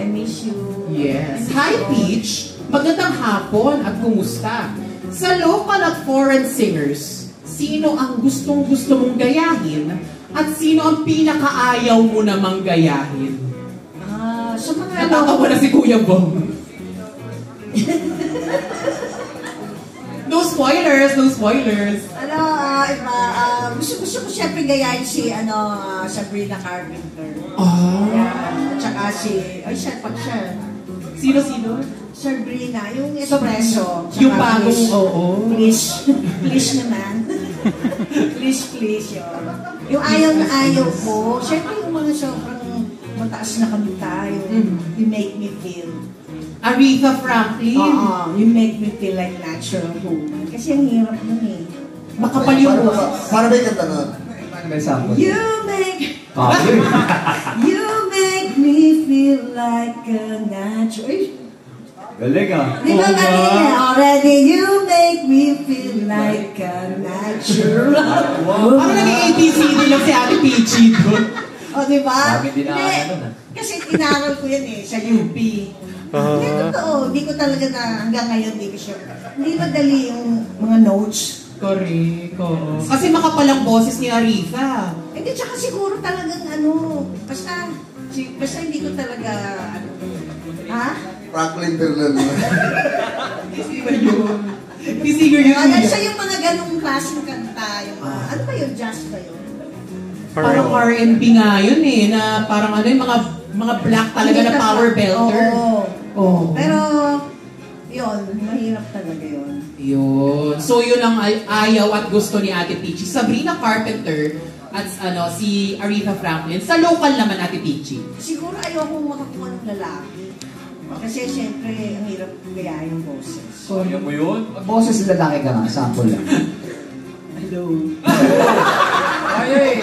I miss you. Yes. Hi, Peach. Magandang hapon at kumusta? Sa local at foreign singers, sino ang gustong-gusto mong gayahin at sino ang pinakaayaw mo namang gayahin? Sa mga natatawa na si Kuya Bong. No spoilers, no spoilers. Gusto ko siyempre gayahin si Sabrina Carpenter. Ah. At saka siya. Sino? Sabrina, yung espresso. Yung bagong, oo. Please naman. please, yun. Yung ayaw na ayaw ko, siyempre yung mga sobrang mataas na kanta, yung You Make Me Feel. Aretha Franklin. You Make Me Feel Like Natural Woman. Kasi ang hirap nun eh. Makapal yung boses. Para ba yung kanta nun? You make me feel like a natural. Galing ah. Di ba already you make me feel like a natural. Parang naging ABCD lang si Ate Peachy doon. O, di ba? Dami din Kasi inaral ko yan eh, sa UP. Hindi totoo, hindi ko talaga hanggang ngayon, hindi madali yung mga notes. Correct, oo. Kasi makapalang boses ni Aretha. Hindi, tsaka siguro talagang basta hindi ko talaga, ha? Franklin Fernandez. Hindi ba yun? Hindi singer yun. Siya yung mga ganong klaseng kanta. Ano ba yun? Jazz ba yun? Parang R&B nga yun eh, na parang yung mga black talaga na power belter. Oo. Pero, yun, mahirap talaga yun. Yun. So yun ang ayaw at gusto ni Ate Peachy. Sabrina Carpenter at si Aretha Franklin. Sa local naman, Ate Peachy. Siguro ayoko makakuha ng lalaki. Kasi siyempre, ang hirap gayahin yung boses. Sorry mo yun? Boses ng lalaki ka nga, sample lang. Hello. Ay!